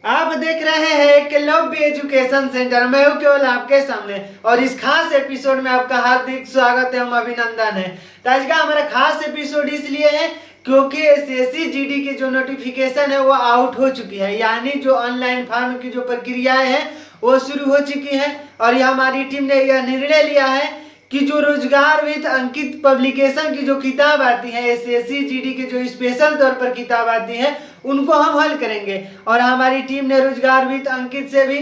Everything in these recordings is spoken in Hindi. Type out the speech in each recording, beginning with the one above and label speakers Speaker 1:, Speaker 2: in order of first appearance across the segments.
Speaker 1: आप देख रहे हैं एकलव्य एजुकेशन सेंटर। मैं हूं केवल आपके सामने और इस खास एपिसोड में आपका हार्दिक स्वागत एवं अभिनंदन है। तो आज का हमारा खास एपिसोड इसलिए है क्योंकि एसएससी जीडी की जो नोटिफिकेशन है वो आउट हो चुकी है, यानी जो ऑनलाइन फॉर्म की जो प्रक्रियाएं हैं वो शुरू हो चुकी हैं। और यह हमारी टीम ने यह निर्णय लिया है कि जो रोजगार विद अंकित पब्लिकेशन की जो किताब आती है, एसएससी जीडी के जो स्पेशल तौर पर किताब आती है उनको हम हल करेंगे। और हमारी टीम ने रोजगार विद अंकित से भी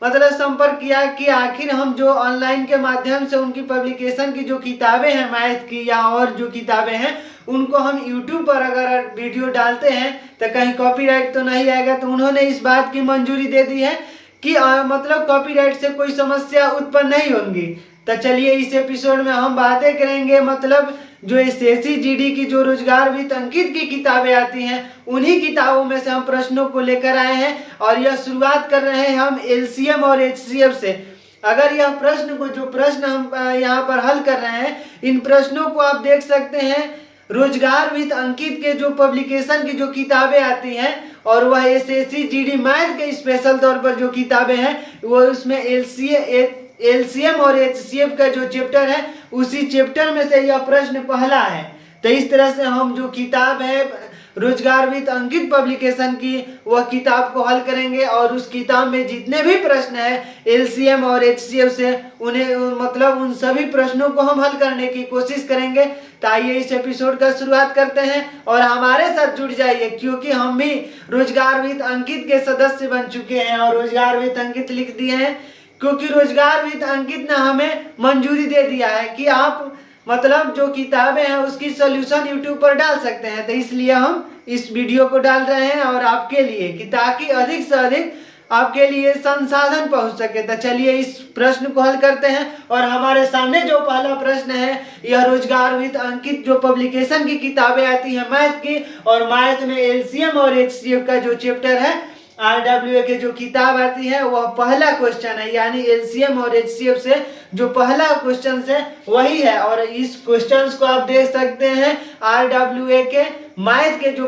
Speaker 1: मतलब संपर्क किया कि आखिर हम जो ऑनलाइन के माध्यम से उनकी पब्लिकेशन की जो किताबें हैं मैथ की या और जो किताबें हैं उनको हम यूट्यूब पर अगर वीडियो डालते हैं तो कहीं कॉपीराइट तो नहीं आएगा। तो उन्होंने इस बात की मंजूरी दे दी है कि मतलब कॉपीराइट से कोई समस्या उत्पन्न नहीं होंगी। तो चलिए इस एपिसोड में हम बातें करेंगे मतलब जो एसएससी जीडी की जो रोजगार विद अंकित की किताबें आती हैं उन्हीं किताबों में से हम प्रश्नों को लेकर आए हैं। और यह शुरुआत कर रहे हैं हम एलसीएम और एचसीएफ से। अगर यह प्रश्न हम यहाँ पर हल कर रहे हैं, इन प्रश्नों को आप देख सकते हैं रोजगार विद अंकित के जो पब्लिकेशन की जो किताबें आती हैं और वह एसएससी जीडी मैथ के स्पेशल तौर पर जो किताबें हैं वो उसमें एलसीएम और एचसीएफ का जो चैप्टर है उसी चैप्टर में से यह प्रश्न पहला है। तो इस तरह से हम जो किताब है रोजगार विद अंकित पब्लिकेशन की वह किताब को हल करेंगे और उस किताब में जितने भी प्रश्न है एलसीएम और एचसीएफ से उन्हें मतलब उन सभी प्रश्नों को हम हल करने की कोशिश करेंगे। तो आइए इस एपिसोड का शुरुआत करते हैं और हमारे साथ जुड़ जाइए क्योंकि हम भी रोजगार विद अंकित के सदस्य बन चुके हैं और रोजगार विद अंकित लिख दिए हैं क्योंकि रोजगार विद अंकित ने हमें मंजूरी दे दिया है कि आप मतलब जो किताबें हैं उसकी सॉल्यूशन यूट्यूब पर डाल सकते हैं। तो इसलिए हम इस वीडियो को डाल रहे हैं और आपके लिए कि ताकि अधिक से अधिक आपके लिए संसाधन पहुंच सके। तो चलिए इस प्रश्न को हल करते हैं और हमारे सामने जो पहला प्रश्न है यह रोजगार विद अंकित जो पब्लिकेशन की किताबें आती है मैथ की और मैथ में एलसीएम और एचसीएफ का जो चैप्टर है आरडब्ल्यूए के जो किताब आती है वह पहला क्वेश्चन है, यानी एलसीएम और एचसीएफ से जो पहला क्वेश्चन है वही है। और इस क्वेश्चंस को आप देख सकते हैं आरडब्ल्यूए के मैथ के जो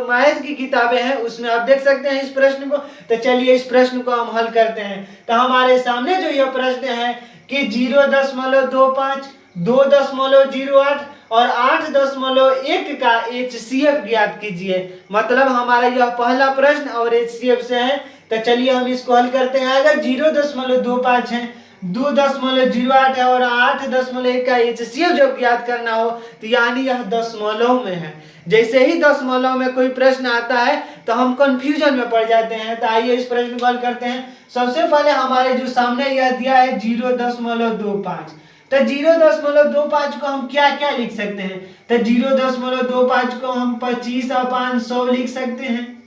Speaker 1: मैथ की किताबें हैं उसमें आप देख सकते हैं इस प्रश्न को। तो चलिए इस प्रश्न को हम हल करते हैं। तो हमारे सामने जो यह प्रश्न है कि 0.25, 2.08 और 8.1 का एचसीएफ ज्ञात कीजिए। मतलब हमारा यह पहला प्रश्न और एचसीएफ से है। तो चलिए हम इसको हल करते हैं। अगर 0.25 है, 2.08 है और 8.1 का एचसीएफ जब ज्ञात करना हो तो यानी यह दशमलव में है। जैसे ही दशमलव में कोई प्रश्न आता है तो हम कंफ्यूजन में पड़ जाते हैं। तो आइए इस प्रश्न को हल करते हैं। सबसे पहले हमारे जो सामने यह दिया है 0.25, तो 0.25 को हम क्या क्या लिख सकते हैं। तो 0.25 को हम 25/100 लिख सकते हैं।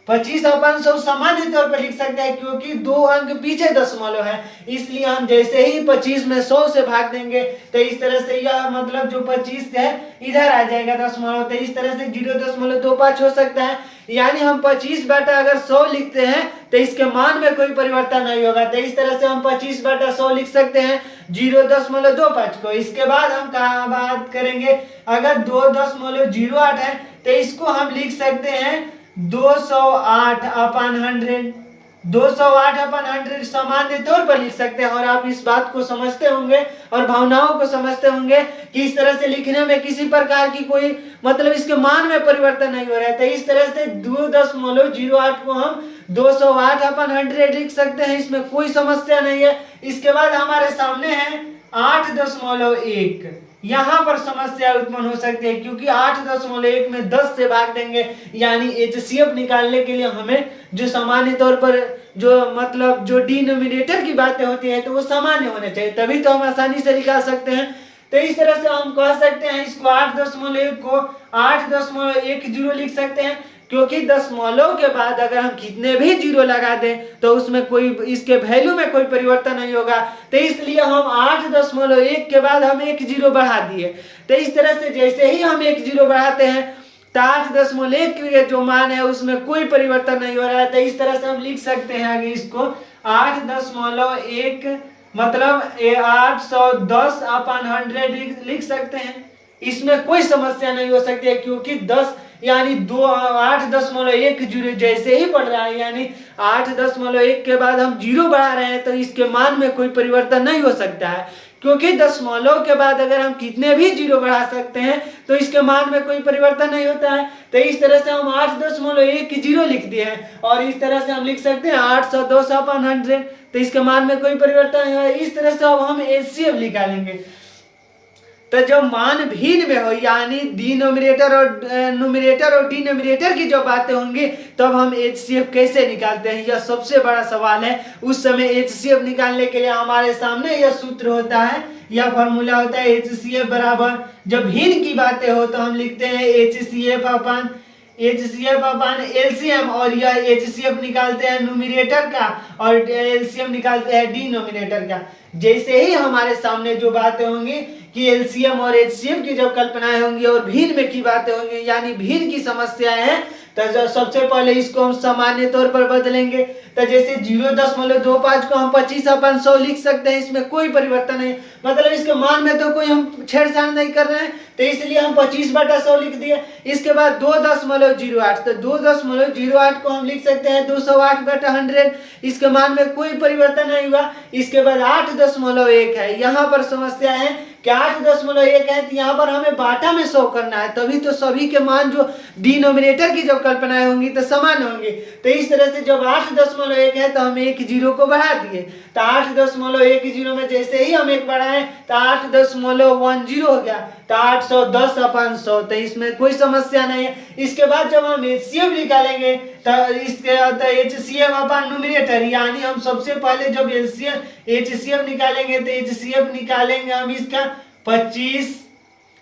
Speaker 1: 25/100 सामान्य तौर पर लिख सकते हैं क्योंकि 2 अंक पीछे दशमलव है, इसलिए हम जैसे ही 25 में 100 से भाग देंगे तो इस तरह से यह मतलब जो 25 है इधर आ जाएगा दशमलव। तो इस तरह से 0.25 हो सकता है, यानी हम 25 अगर 100 लिखते हैं तो इसके मान में कोई परिवर्तन नहीं होगा। तो इस तरह से हम 25/100 लिख सकते हैं 0.25 को। इसके बाद हम कहाँ बात करेंगे, अगर 2.08 है तो इसको हम लिख सकते हैं 208/100। 208/100 सामान्य तौर पर लिख सकते हैं और आप इस बात को समझते होंगे और भावनाओं को समझते होंगे कि इस तरह से लिखने में किसी प्रकार की कोई मतलब इसके मान में परिवर्तन नहीं हो रहा है। तो इस तरह से 2.08 को हम 208/100 लिख सकते हैं, इसमें कोई समस्या नहीं है। इसके बाद हमारे सामने है 8.1। यहाँ पर समस्या उत्पन्न हो सकती है क्योंकि 8.1 में 10 से भाग देंगे, यानी एचसीएफ निकालने के लिए हमें जो सामान्य तौर पर जो मतलब जो डिनोमिनेटर की बातें होती है तो वो सामान्य होने चाहिए, तभी तो हम आसानी से निकाल सकते हैं। तो इस तरह से हम कह सकते हैं इसको 8.1 को 8.10 लिख सकते हैं क्योंकि दशमलव के बाद अगर हम कितने भी जीरो लगा दें तो उसमें कोई इसके वैल्यू में कोई परिवर्तन नहीं होगा। तो इसलिए हम 8.1 के बाद हम 1 जीरो बढ़ा दिए। तो इस तरह से जैसे ही हम 1 जीरो बढ़ाते हैं तो 8.1 के जो मान है उसमें कोई परिवर्तन नहीं हो रहा है। तो इस तरह से हम लिख सकते हैं आगे इसको 8.1 मतलब 810/100 लिख सकते हैं। इसमें कोई समस्या नहीं हो सकती है क्योंकि 10 यानी 8.10 जैसे ही बढ़ रहा है, यानी 8.1 के बाद हम 0 बढ़ा रहे हैं तो इसके मान में कोई परिवर्तन नहीं हो सकता है, क्योंकि दशमलव के बाद अगर हम कितने भी 0 बढ़ा सकते हैं तो इसके मान में कोई परिवर्तन नहीं होता है। तो इस तरह से हम 8.10 लिख दिए हैं, और इस तरह से हम लिख सकते हैं 810/100, तो इसके मान में कोई परिवर्तन नहीं है। इस तरह से अब हम एचसीएफ निकालेंगे। तो जब मान भिन्न में हो, यानी डिनोमिनेटर और डिनोमिनेटर की जो बातें होंगी, तब हम एचसीएफ कैसे निकालते हैं, यह सबसे बड़ा सवाल है। उस समय एचसीएफ निकालने के लिए हमारे सामने यह सूत्र होता है, यह फॉर्मूला होता है एचसीएफ बराबर, जब भिन्न की बातें हो तो हम लिखते हैं एचसीएफ अपन एलसीएम, और यह एचसीएफ निकालते हैं न्यूमरेटर का और एलसीएम निकालते हैं डिनोमिनेटर का। जैसे ही हमारे सामने जो बातें होंगी कि एलसीएम और एचसीएफ की जब कल्पनाएं होंगी और भिन्न में की बातें होंगी, यानी भिन्न की समस्याएं हैं, तो सबसे पहले इसको हम सामान्य तौर पर बदलेंगे। तो जैसे 0.25 को हम 25/100 लिख सकते हैं, इसमें कोई परिवर्तन नहीं, मतलब इसके मान में तो कोई हम छेड़छाड़ नहीं कर रहे हैं, तो इसलिए हम 25/100 लिख दिए। इसके बाद 2.08, तो 2.08 को हम लिख सकते हैं 208/100, इसके मान में कोई परिवर्तन नहीं हुआ। इसके बाद 8.1 है, यहाँ पर समस्या है कि 8.1 है, तो यहाँ पर हमें बाटा में 100 करना है, तभी तो सभी के मान जो डिनोमिनेटर की जब कल्पनाएं होंगी तो समान होंगी। तो इस तरह से जब 8.1 है तो हम एक 0 को बढ़ा दिए, तो 8.10 में जैसे ही हम एक बढ़ाएं तो 8.10 हो गया, तो 810/100, तो इसमें कोई समस्या नहीं है। इसके बाद जब हम एचसीएफ निकालेंगे तो इसके एचसीएफ अपन न्यूमरेटर, यानी हम सबसे पहले जब एचसीएफ निकालेंगे तो एचसीएफ निकालेंगे हम इसका 25,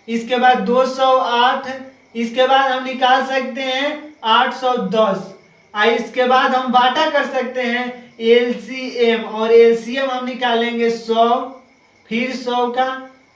Speaker 1: इसके बाद 208, इसके बाद हम निकाल सकते हैं 810, इसके बाद हम बाटा कर सकते हैं एलसीएम, और एलसीएम हम निकालेंगे 100, फिर 100 का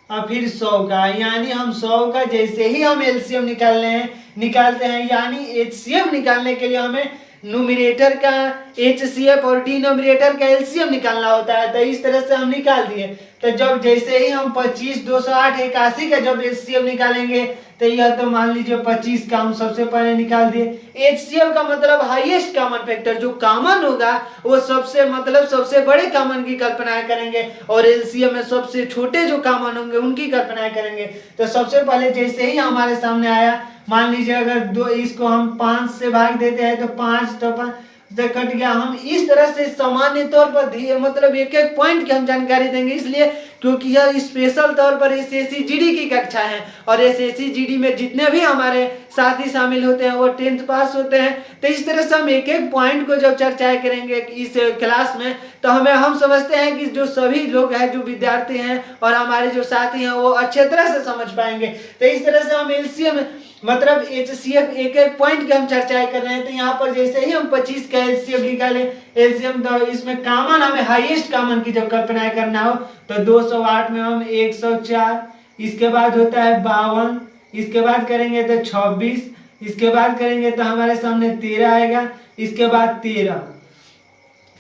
Speaker 1: और फिर 100 का, यानी हम 100 का जैसे ही हम एलसीएम निकालते हैं, यानी एचसीएफ निकालने के लिए हमें न्यूमरेटर का एचसीएफ और डिनोमिनेटर का एलसीएम निकालना होता है। तो इस तरह से हम निकाल दिए। तो जब जैसे ही हम 25, 208, 81 का जब एचसीएफ निकालेंगे तो यह तो मान लीजिए 25 का हम सबसे पहले निकाल दिए। एचसीएफ का मतलब हाईएस्ट कॉमन फैक्टर, जो कॉमन होगा वो सबसे बड़े कॉमन की कल्पनाएं करेंगे, और एलसीएम में सबसे छोटे जो कॉमन होंगे उनकी कल्पनाएं करेंगे। तो सबसे पहले जैसे ही हमारे सामने आया, मान लीजिए अगर इसको हम 5 से भाग देते हैं तो 5 तो 5 से कट गया। हम इस तरह से सामान्य तौर पर मतलब एक एक पॉइंट की हम जानकारी देंगे, इसलिए क्योंकि यह स्पेशल तौर पर एसएससी जीडी की कक्षा है, और एसएससी जीडी में जितने भी हमारे साथी शामिल होते हैं वो 10th पास होते हैं। तो इस तरह से हम एक एक पॉइंट को जब चर्चा करेंगे इस क्लास में, तो हम समझते हैं कि जो सभी लोग हैं, जो विद्यार्थी हैं और हमारे जो साथी हैं, वो अच्छे तरह से समझ पाएंगे। तो इस तरह से हम एलसीएम मतलब एचसीएफ एक एक पॉइंट की हम चर्चाएं कर रहे हैं। तो यहाँ पर जैसे ही हम 25 का एचसीएफ निकाले, एलसीएम तो इसमें कॉमन हमें हाईएस्ट कॉमन की जब कल्पना करना हो तो 208 में हम 104, इसके बाद होता है 52, इसके बाद करेंगे तो 26, इसके बाद करेंगे तो हमारे सामने 13 आएगा, इसके बाद 13,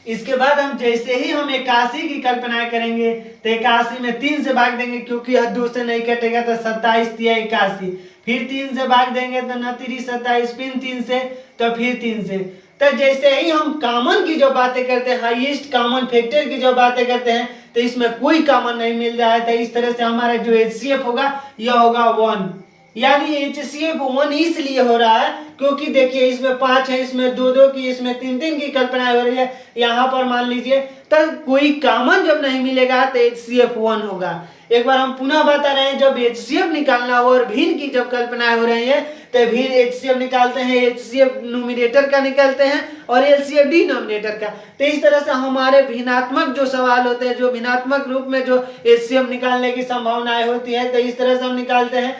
Speaker 1: इसके बाद हम जैसे ही हम 81 की कल्पना करेंगे तो 81 में 3 से भाग देंगे, क्योंकि यह 2 से नहीं कटेगा, तो 27 या 81, फिर 3 से भाग देंगे तो 29, 27, फिर 3 से, तो फिर 3 से। तो जैसे ही हम कॉमन की जो बातें करते हैं, हाईएस्ट कॉमन फैक्टर की जो बातें करते हैं, तो इसमें कोई कॉमन नहीं मिल रहा है। तो इस तरह से हमारा जो एचसीएफ होगा यह होगा 1, यानी एचसीएफ 1 इसलिए हो रहा है क्योंकि देखिए इसमें 5 है, इसमें 2-2 की, इसमें 3-3 की कल्पना हो रही है। यहाँ पर मान लीजिए तो कोई कॉमन जब नहीं मिलेगा तो एचसीएफ 1 होगा। एक बार हम पुनः बता रहे हैं, जब एचसीएफ निकालना हो और भिन्न की जब कल्पनाएं हो रही है तो भिन्न एचसीएफ निकालते हैं, एचसीएफ न्यूमरेटर का निकालते हैं और एलसीएफ डिनोमिनेटर का। तो इस तरह से हमारे भिन्नात्मक जो सवाल होते हैं, जो भिन्नात्मक रूप में जो एचसीएफ निकालने की संभावनाएं होती है, तो इस तरह से हम निकालते हैं।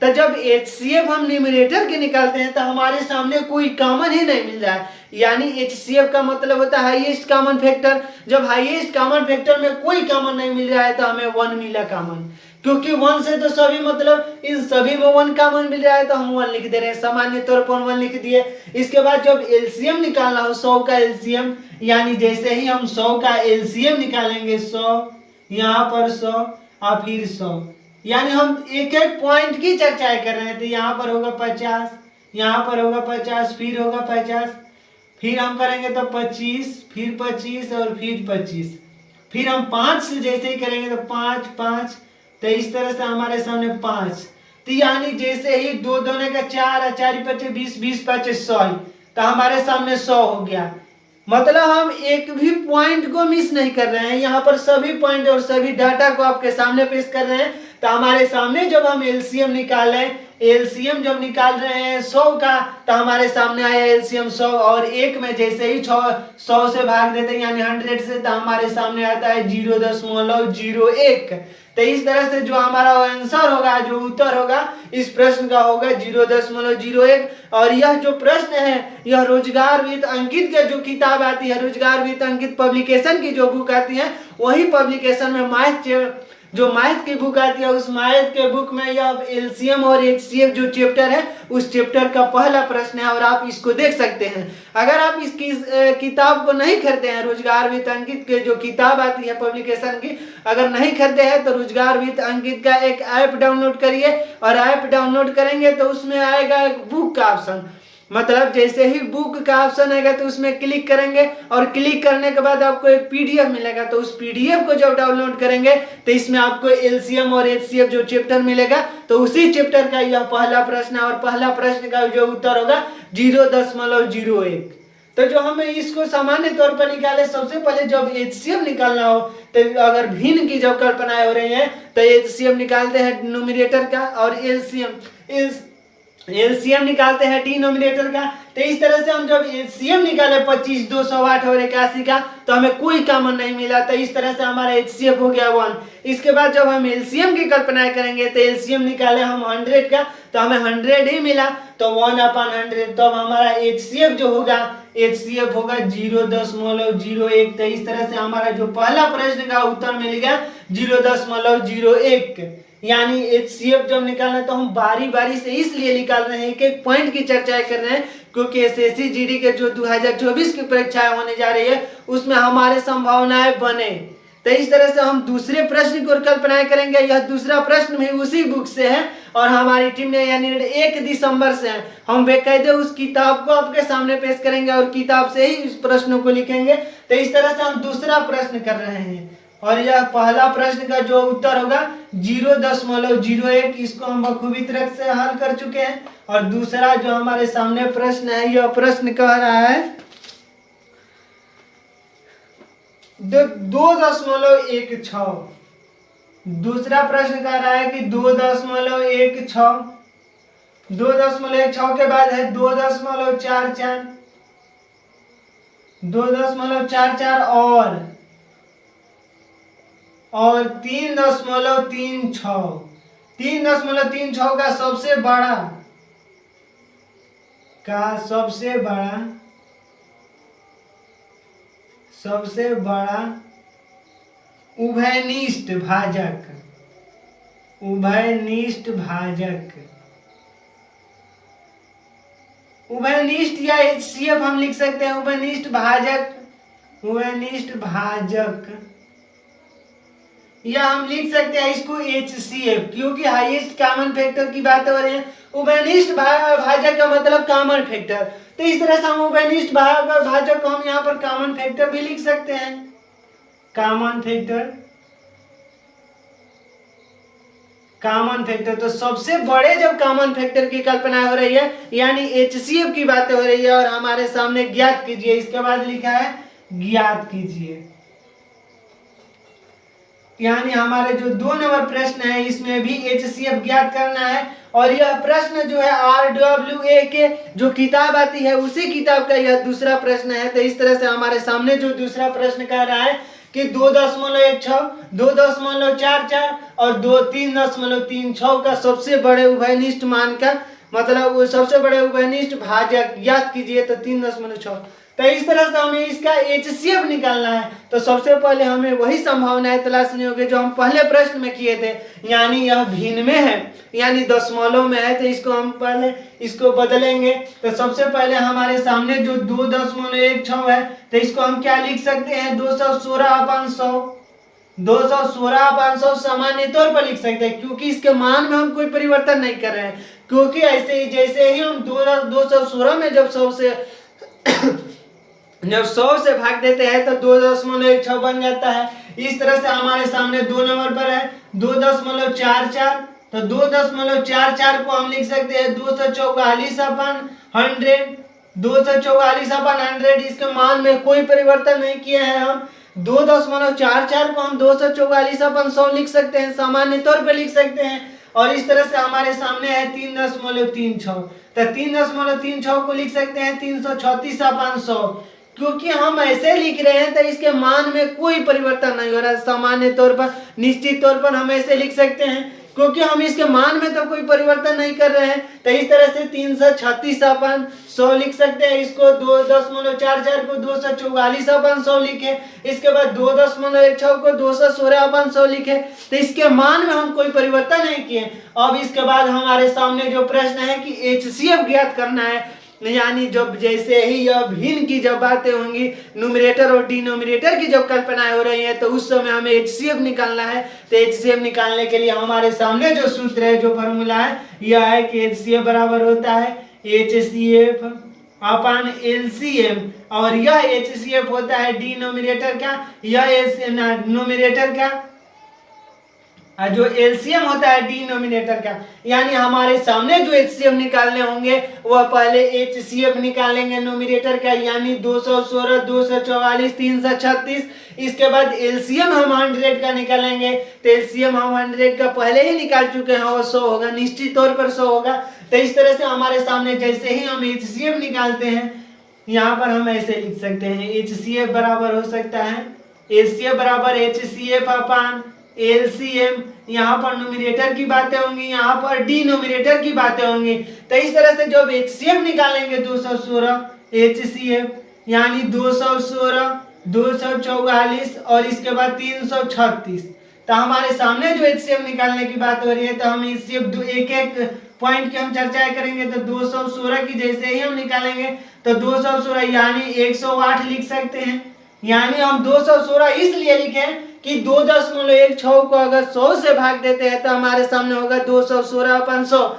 Speaker 1: तो जब एचसीएफ हम न्यूमरेटर के निकालते हैं तो हमारे सामने कोई कॉमन ही नहीं मिल रहा है, यानी एचसीएफ का मतलब होता है हाईएस्ट कॉमन फैक्टर। जब हाईएस्ट कॉमन फैक्टर में कोई कॉमन नहीं मिल रहा है तो हमें 1 मिला कॉमन, क्योंकि 1 से तो सभी मतलब इन सभी में 1 कॉमन मिल रहा है तो हम 1 लिख दे रहे हैं, सामान्य तौर पर 1 लिख दिए। इसके बाद जब एलसीएम निकालना हो 100 का एलसीएम, यानी जैसे ही हम 100 का एलसीएम निकालेंगे 100, यहाँ पर 100 और फिर 100, यानी हम एक एक पॉइंट की चर्चाएं कर रहे हैं। तो यहाँ पर होगा 50, यहाँ पर होगा 50, फिर होगा 50, फिर हम करेंगे तो 25, फिर 25 और फिर 25, फिर हम 5 से जैसे ही करेंगे तो 5 5, तो इस तरह से हमारे सामने 5, तो यानी जैसे ही 2 दूने का 4, 4 5 20, 20 5 100, तो हमारे सामने 100 हो गया। मतलब हम एक भी पॉइंट को मिस नहीं कर रहे हैं, यहाँ पर सभी पॉइंट और सभी डाटा को आपके सामने पेश कर रहे हैं। तो हमारे सामने जब हम एलसीएम निकालें, एलसीएम जब निकाल रहे हैं 100 का, तो हमारे सामने आया एलसीएम 100, और एक में जैसे ही 100 से भाग देते हैं यानी 100 से, तो हमारे सामने आता है 0.01। तो इस तरह से जो हमारा आंसर होगा, जो उत्तर होगा इस प्रश्न का होगा 0.01। और यह जो प्रश्न है यह रोजगार वित्त अंकित के जो किताब आती है, रोजगार वित्त अंकित पब्लिकेशन की जो बुक आती है, वही पब्लिकेशन में जो मैथ की बुक आती है, उस मैथ के बुक में यह एलसीएम और एचसीएफ जो चैप्टर है उस चैप्टर का पहला प्रश्न है, और आप इसको देख सकते हैं। अगर आप इस किताब को नहीं खरीदे हैं, रोजगार वित्त अंकित के जो किताब आती है पब्लिकेशन की, अगर नहीं खरीदे हैं तो रोजगार वित्त अंकित का एक ऐप डाउनलोड करिए, और ऐप डाउनलोड करेंगे तो उसमें आएगा एक बुक का ऑप्शन। मतलब जैसे ही बुक का ऑप्शन आएगा तो उसमें क्लिक करेंगे, और क्लिक करने के बाद आपको एक पीडीएफ मिलेगा, तो उस पीडीएफ को जब डाउनलोड करेंगे तो इसमें आपको एलसीएम और एचसीएफ जो चैप्टर मिलेगा, तो उसी चैप्टर का यह पहला प्रश्न है, और पहला प्रश्न का जो उत्तर होगा 0.01। तो जो हमें इसको सामान्य तौर पर निकाले, सबसे पहले जब एचसीएफ निकालना हो, तो अगर भिन्न की जब कल्पनाएं हो रही हैं तो एचसीएफ निकालते हैं न्यूमरेटर का, और एलसीएम निकालते हैं डिनोमिनेटर का। तो इस तरह से हम जब एलसीएम निकाले 25, 208 और 81 का, तो हमें कोई कॉमन नहीं मिला, तो इस तरह से हमारा एचसीएफ हो गया 1। इसके बाद जब हम एलसीएम की कल्पनाएं करेंगे तो एलसीएम निकाले हम 100 का, तो हमें 100 ही मिला, तो 1/100, तो हमारा एचसीएफ जो होगा, एचसीएफ होगा 0.01। तो इस तरह से हमारा जो पहला प्रश्न का उत्तर मिल गया 0.01। यानी एचसीएफ जब निकालना है तो हम बारी बारी से इसलिए निकाल रहे हैं, एक एक पॉइंट की चर्चाएं कर रहे हैं, क्योंकि एसएससी जीडी के जो 2024 की परीक्षाएं होने जा रही है उसमें हमारे संभावनाएं बने। तो इस तरह से हम दूसरे प्रश्न को कल्पनाएं करेंगे। यह दूसरा प्रश्न भी उसी बुक से है, और हमारी टीम ने यानी 1 दिसंबर से है, हम बेकायदे उस किताब को आपके सामने पेश करेंगे और किताब से ही इस प्रश्नों को लिखेंगे। तो इस तरह से हम दूसरा प्रश्न कर रहे हैं, और यह पहला प्रश्न का जो उत्तर होगा 0.01, इसको हम बखूबी तरह से हल कर चुके हैं। और दूसरा जो हमारे सामने प्रश्न है, यह प्रश्न कह रहा है 2.16। दूसरा प्रश्न कह रहा है कि 2.16, 2.16 के बाद है 2.44, 2.44 और 3.36। 3.36 का सबसे बड़ा उभयनिष्ठ भाजक, उभयनिष्ठ या एचसीएफ हम लिख सकते हैं, उभयनिष्ठ भाजक, या हम लिख सकते हैं इसको एचसीएफ, क्योंकि हाईएस्ट कॉमन फैक्टर की बात हो रही है। उभयनिष्ठ भाजक का मतलब कॉमन फैक्टर, तो इस तरह से हम उभयनिष्ठ भाजक को हम यहाँ पर कॉमन फैक्टर भी लिख सकते हैं। कॉमन फैक्टर तो सबसे बड़े जब कॉमन फैक्टर की कल्पना हो रही है यानी एचसीएफ की बातें हो रही है, और हमारे सामने ज्ञात कीजिए, इसके बाद लिखा है ज्ञात कीजिए। यानी हमारे जो 2 नंबर प्रश्न है इसमें भी एचसीएफ ज्ञात करना है, और यह प्रश्न जो है RWA के जो किताब आती है उसी किताब का यह दूसरा प्रश्न है। तो इस तरह से हमारे सामने जो दूसरा प्रश्न कह रहा है कि 2.16, 2.44 और 3.36 का सबसे बड़े उभयनिष्ठ मान का मतलब वो सबसे बड़े उभयनिष्ठ भाजक ज्ञात कीजिए, तो 3.6। तो इस तरह से हमें इसका एचसीएफ निकालना है, तो सबसे पहले हमें वही संभावनाएं तलाशनी होगी जो हम पहले प्रश्न में किए थे, यानी यह भिन्न में है यानी दशमलव में है, तो इसको हम पहले इसको बदलेंगे। तो सबसे पहले हमारे सामने जो 2.16 है, तो इसको हम क्या लिख सकते हैं 216/100, 216/100 सामान्य तौर पर लिख सकते हैं, क्योंकि इसके मान में हम कोई परिवर्तन नहीं कर रहे हैं। क्योंकि ऐसे ही जैसे ही हम 216 में जब 100 से भाग देते हैं तो 2.16 बन जाता है। इस तरह से हमारे सामने 2 नंबर पर है 2.44, तो 2.44 को हम लिख सकते हैं 244/100, 244/100। इसके मान में कोई परिवर्तन नहीं किए हैं हम। 2.44 को हम 244/100 लिख सकते हैं, सामान्य तौर पे लिख सकते हैं। और इस तरह से हमारे सामने है 3.36, तो 3.36 को लिख सकते हैं 336/500। क्योंकि हम ऐसे लिख रहे हैं तो इसके मान में कोई परिवर्तन नहीं हो रहा है, सामान्य तौर पर निश्चित तौर पर हम ऐसे लिख सकते हैं, क्योंकि हम इसके मान में तो कोई परिवर्तन नहीं कर रहे हैं। तो इस तरह से 336/100 लिख सकते हैं। इसको 2.44 को 244/100 लिखे, इसके बाद 2.16 को 216/100 लिखे। तो इसके मान में हम कोई परिवर्तन नहीं किए। अब इसके बाद हमारे सामने जो प्रश्न है कि HCF ज्ञात करना है, यानी जब जैसे ही यह भिन्न की जब बातें होंगी, न्यूमरेटर और डिनोमिनेटर की जब कल्पनाएं हो रही है, तो उस समय हमें HCF निकालना है। तो HCF निकालने के लिए हमारे सामने जो सूत्र है, जो फॉर्मूला है, यह है कि HCF बराबर होता है HCF/LCM। और यह HCF होता है डिनोमिनेटर का, यह न्यूमरेटर का, जो LCM होता है डिनोमिनेटर का। यानी हमारे सामने जो HCF निकालने होंगे वह पहले HCF निकालेंगे न्यूमरेटर का, यानी 216, 244, 336। इसके बाद LCM हम 100 का निकालेंगे। तो LCM हम 100 का पहले ही निकाल चुके हैं, वो 100 होगा, निश्चित तौर पर 100 होगा। तो इस तरह से हमारे सामने जैसे ही हम HCF निकालते हैं, यहाँ पर हम ऐसे लिख सकते हैं HCF बराबर हो सकता है HCF बराबर HCF/LCM। यहाँ पर न्यूमरेटर की बातें होंगी, यहाँ पर डिनोमिनेटर की बातें होंगी। तो इस तरह से जब HCF निकालेंगे 216 HCF, यानी 216, 244 और इसके बाद 336। तो हमारे सामने जो HCF निकालने की बात हो रही है, तो हम HCF एक एक पॉइंट की हम चर्चा करेंगे। तो 216 की जैसे ही हम निकालेंगे तो 216 यानी 108 लिख सकते हैं। यानी हम 216 इसलिए लिखे कि 2.16 को अगर 100 से भाग देते हैं तो हमारे सामने होगा 216/100।